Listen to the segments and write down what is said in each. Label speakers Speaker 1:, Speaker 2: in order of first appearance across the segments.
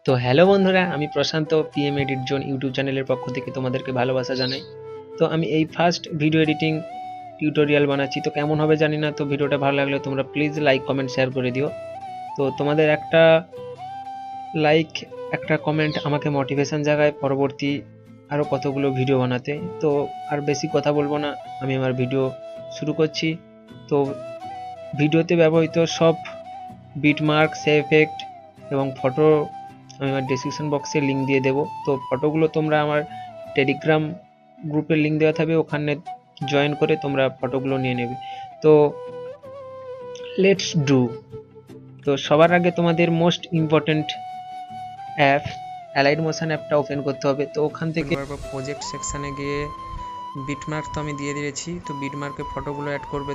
Speaker 1: তো হ্যালো বন্ধুরা, আমি প্রশান্ত পিএম এডিট জোন ইউটিউব চ্যানেলের পক্ষ থেকে তোমাদেরকে ভালোবাসা জানাই। তো আমি এই ফার্স্ট ভিডিও এডিটিং টিউটোরিয়াল বানাচ্ছি, তো কেমন হবে জানি না। তো ভিডিওটা ভালো লাগলে তোমরা প্লিজ লাইক কমেন্ট শেয়ার করে দিও। তো তোমাদের একটা লাইক একটা কমেন্ট আমাকে মোটিভেশন জাগায় পরবর্তী আরও কতগুলো ভিডিও বানাতে। তো আর বেশি কথা বলবো না, আমি আমার ভিডিও শুরু করছি। তো ভিডিওতে ব্যবহৃত সব বিটমার্ক, সেভ এফেক্ট এবং ফটো আমি আমার ডেসক্রিপশন বক্সে লিঙ্ক দিয়ে দেবো। তো ফটোগুলো তোমরা আমার টেলিগ্রাম গ্রুপের লিঙ্ক দেওয়া থাকবে, ওখানে জয়েন করে তোমরা ফটোগুলো নিয়ে নেবে। তো লেটস ডু। তো সবার আগে তোমাদের most important app allied motion অ্যাপটা ওপেন করতে হবে। তো ওখান থেকে প্রজেক্ট সেকশানে গিয়ে বিটমার্ক তো আমি দিয়ে দিয়েছি। তো বিটমার্কে ফটোগুলো অ্যাড করবে,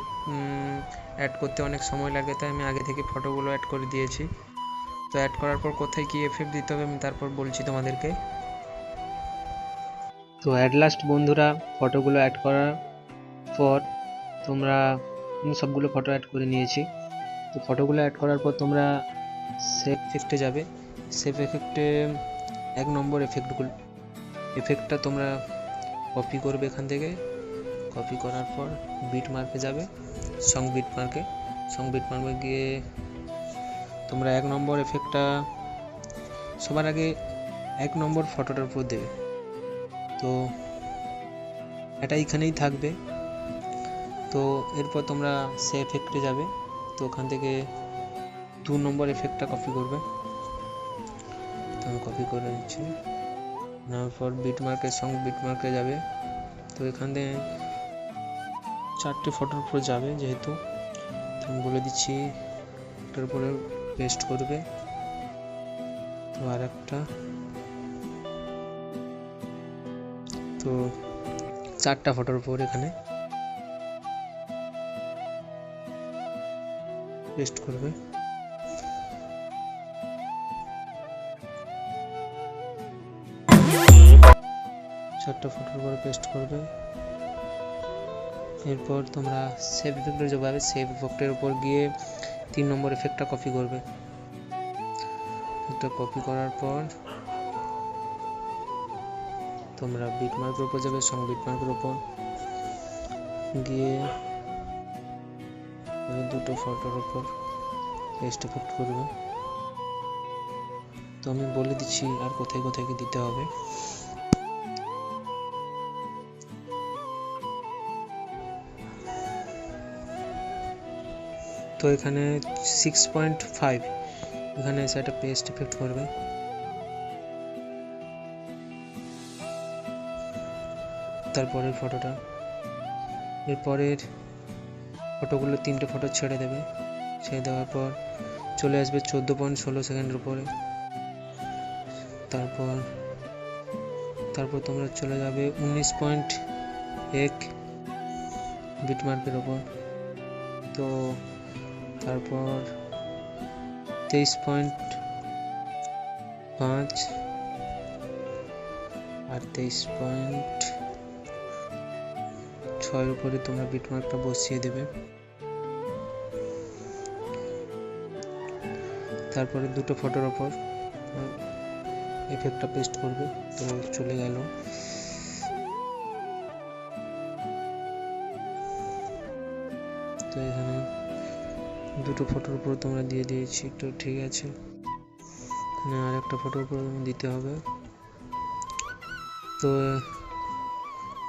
Speaker 1: অ্যাড করতে অনেক সময় লাগে, তাই আমি আগে থেকে ফটোগুলো অ্যাড করে দিয়েছি। তো অ্যাড করার পর কোথায় কি এফেক্ট দিতে হবে আমি তারপর বলছি তোমাদেরকে। তো অ্যাট লাস্ট বন্ধুরা, ফটোগুলো অ্যাড করার পর তোমরা সবগুলো ফটো অ্যাড করে নিয়েছি। তো ফটোগুলো অ্যাড করার পর তোমরা সেভ এফেক্টে যাবে। সেভ এফেক্টে 1 নম্বর এফেক্টটা তোমরা কপি করবে এখান থেকে। কপি করার পর বিটমার্কে যাবে, সং বিটমার্কে গিয়ে তোমরা 1 নম্বর এফেক্টটা সবার আগে 1 নম্বর ফটোটার উপর দেবে। তো এটা এখানেই থাকবে। তো এরপর তোমরা সে এফেক্টে যাবে। তো ওখান থেকে 2 নম্বর এফেক্টটা কপি করবে। তো আমি কপি করে নিচ্ছি। নেওয়ার পর বিটমার্কে যাবে। তো এখান থেকে 4টে ফটোর উপর যাবে, যেহেতু আমি বলে দিচ্ছি এটার উপরে পেস্ট করবে। তো আর একটা, তো 4টা ফটোর উপর এখানে পেস্ট করবে। চারটা ফটোর উপর পেস্ট করবে। এরপর তোমরা সেভ এফেক্টে যাবে। সেভ এফেক্টের উপর গিয়ে 3 নম্বর এফেক্টটা কপি করবে। এটা কপি করার পর তোমরা বিটমার্কের উপর যাবে, সং বিটমার্কের উপর গিয়ে দুটো ফটোর উপর পেস্ট এফেক্ট করবে। তো আমি বলে দিচ্ছি আর কোথায় কোথায় কি দিতে হবে। তো এখানে 6.5 এখানে এসে একটা পেস্ট এফেক্ট করবে। তারপরের ফটোটা, এরপরের ফটোগুলো 3টে ফটো ছেড়ে দেবে। ছেড়ে দেওয়ার পর চলে আসবে 14.16 সেকেন্ডের উপরে। তারপর তোমরা চলে যাবে 19.1 বিটমার্কের ওপর। তো তারপর 23.5 আর 23.6 উপরে তোমরা বিটমার্কটা বসিয়ে দেবে। তারপরে দুটো ফটোর ওপর এফেক্টটা পেস্ট করবে। তো চলে গেল। তো এখানে দুটো ফটোর উপর তোমরা দিয়ে দিয়েছি, তো ঠিক আছে। এখানে আর একটা ফটোর উপর দিতে হবে। তো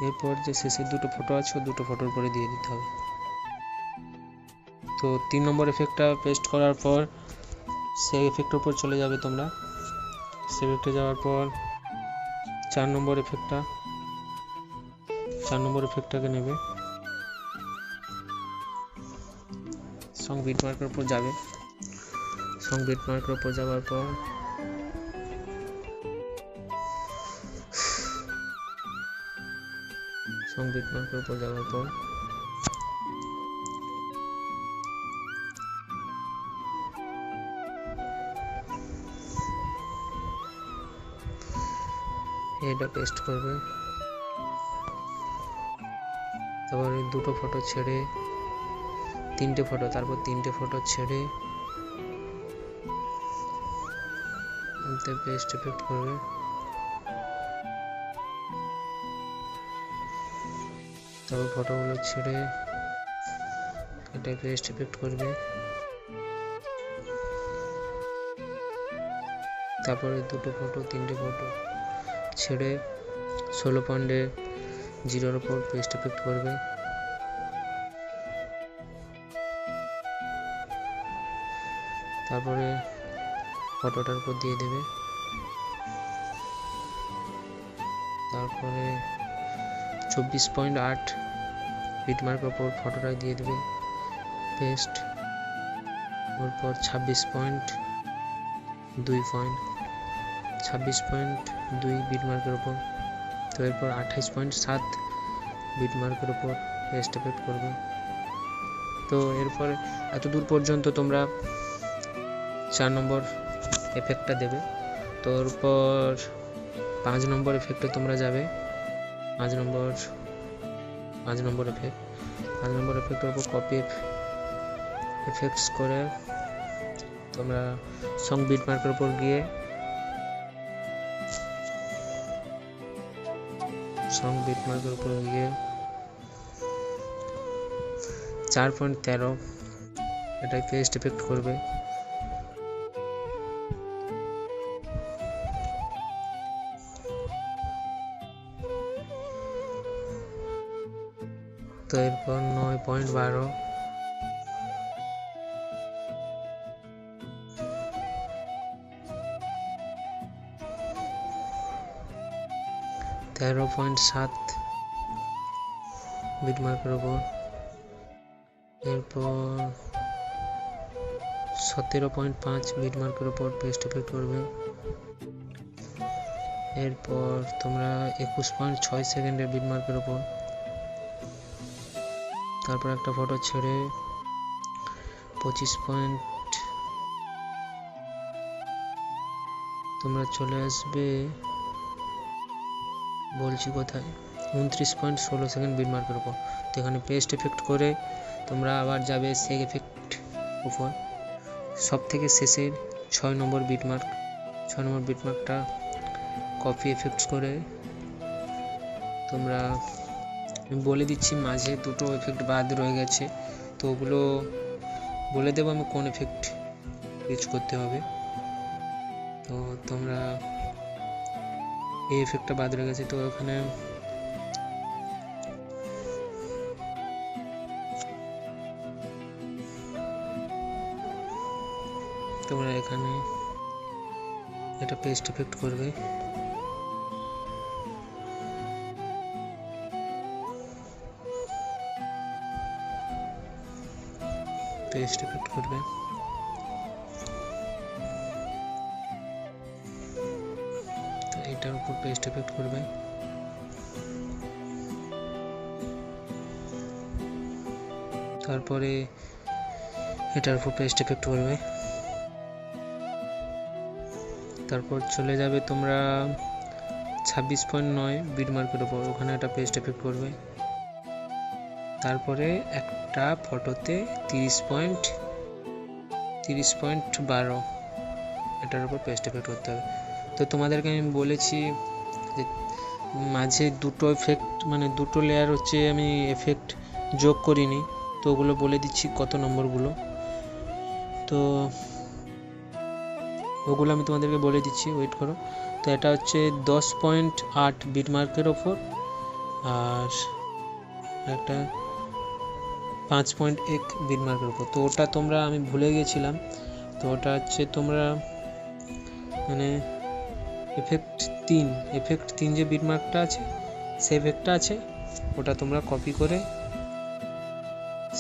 Speaker 1: এরপর যে শেষের দুটো ফটো আছে দুটো ফটোর উপরে দিয়ে দিতে হবে। তো 3 নম্বর এফেক্টটা পেস্ট করার পর সেই এফেক্টের উপর চলে যাবে তোমরা। সেই এফেক্টে যাওয়ার পর 4 নম্বর এফেক্টটাকে নেবে, সং বিটমার্কের উপর যাবে। সং বিটমার্কের উপর যাওয়ার পর এটা পেস্ট করবে। তারপরে দুটো ফটো ছেড়ে তিনটে ফটো, তারপর তিনটে ফটো ছেড়ে পেস্ট এফেক্ট করবে। তারপর ফটোগুলো ছেড়ে এটা পেস্ট এফেক্ট করবে। তারপরে দুটো ফটো তিনটে ফটো ছেড়ে 16.0 উপর পেস্ট এফেক্ট করবে। তারপরে ফটোটার উপর দিয়ে দেবে। তারপরে 24.8 বিটমার্কের উপর ফটোটা দিয়ে দেবে পেস্ট। ওরপর 26.2 বিটমার্কের উপর। তো এরপর 28.7 বিটমার্কের উপর পেস্ট এফেক্ট করবে। তো এরপর এত দূর পর্যন্ত তোমরা 4 নম্বর এফেক্টটা দেবে। তো এরপর 5 নম্বর এফেক্টে তোমরা যাবে। 5 নম্বর এফেক্টের উপর কপি এফেক্টস করে তোমরা সং বিটমার্কের উপর গিয়ে 4.13 এটাই পেস্ট এফেক্ট করবে। তো এরপর 9.12 13.7 বিটমার্কের উপর। এরপর 17.5 বিটমার্কের উপর পেস্ট এফেক্ট করবে। এরপর তোমরা 21.6 সেকেন্ডের বিটমার্কের উপর। তারপর একটা ফটো ছেড়ে 25 পয়েন্ট তোমরা চলে আসবে, বলছি কোথায়, 29.16 সেকেন্ড বিটমার্কের উপর। তো এখানে পেস্ট এফেক্ট করে তোমরা আবার যাবে সেক এফেক্ট উপর। সব থেকে শেষের 6 নম্বর বিটমার্কটা কপি এফেক্টস করে তোমরা, আমি বলে দিচ্ছি মাঝে দুটো এফেক্ট বাদ রয়ে গেছে, তো ওগুলো বলে দেবো আমি কোন এফেক্ট ইউজ করতে হবে। তো তোমরা এই এফেক্টটা বাদ রয়ে গেছে, তো ওখানে তোমরা এখানে এটা পেস্ট এফেক্ট করবে। পেস্ট এফেক্ট করবে। তো এটার উপর পেস্ট এফেক্ট করবে। তারপরে এটার উপর পেস্ট এফেক্ট করবে। তারপর চলে যাবে তোমরা 26.9 বিটমার্কের উপর, ওখানে একটা পেস্ট এফেক্ট করবে। তারপরে একটা ফটোতে 30.12 এটার উপর পেস্ট এফেক্ট করতে হবে। তো তোমাদেরকে আমি বলেছি যে মাঝে দুটো এফেক্ট মানে দুটো লেয়ার হচ্ছে আমি এফেক্ট যোগ করিনি, তো ওগুলো বলে দিচ্ছি কত নম্বরগুলো। তো ওগুলো আমি তোমাদেরকে বলে দিচ্ছি, ওয়েট করো। তো এটা হচ্ছে 10.8 বিটমার্কের ওপর, আর একটা 5.1 বিটমার্কের উপর। তো ওটা তোমরা, আমি ভুলে গেছিলাম, তো ওটা হচ্ছে তোমরা মানে এফেক্ট 3 যে বিটমার্কটা আছে, সেই এফেক্টটা আছে, ওটা তোমরা কপি করে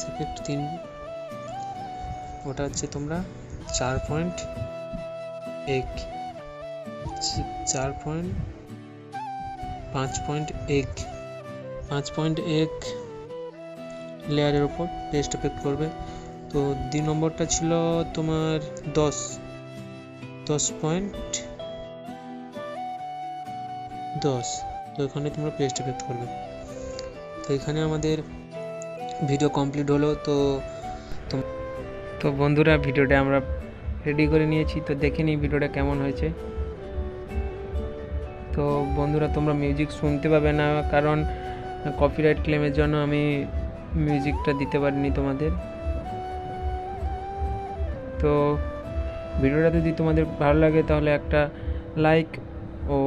Speaker 1: এফেক্ট 3 ওটা হচ্ছে তোমরা 4.1 5.1 লেয়ারের উপর পেস্ট এফেক্ট করবে। তো 2 নম্বরটা ছিল তোমার 10 10, তো এখানে তোমরা পেস্ট এফেক্ট করবে। তো এখানে আমাদের ভিডিও কমপ্লিট হলো। তো বন্ধুরা ভিডিওটা আমরা রেডি করে নিয়েছি, তো দেখে নিই ভিডিওটা কেমন হয়েছে। তো বন্ধুরা তোমরা মিউজিক শুনতে পাবে না, কারণ কপিরাইট ক্লেমের জন্য আমি মিউজিকটা দিতে পারিনি তোমাদের। তো ভিডিওটা যদি তোমাদের ভালো লাগে তাহলে একটা লাইক ও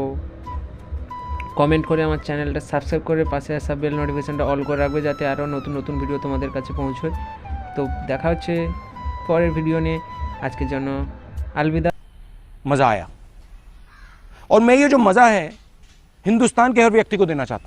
Speaker 1: কমেন্ট করে আমার চ্যানেলটা সাবস্ক্রাইব করে পাশে আসা বেল নোটিফিকেশনটা অল করে রাখবে, যাতে আরও নতুন নতুন ভিডিও তোমাদের কাছে পৌঁছয়। তো দেখা হচ্ছে পরের ভিডিও নিয়ে। আজকের জন্য अलविदा।
Speaker 2: मज़ा आया और मैं ये जो मज़ा है हिंदुस्तान के हर व्यक्ति को देना चाहता हूँ।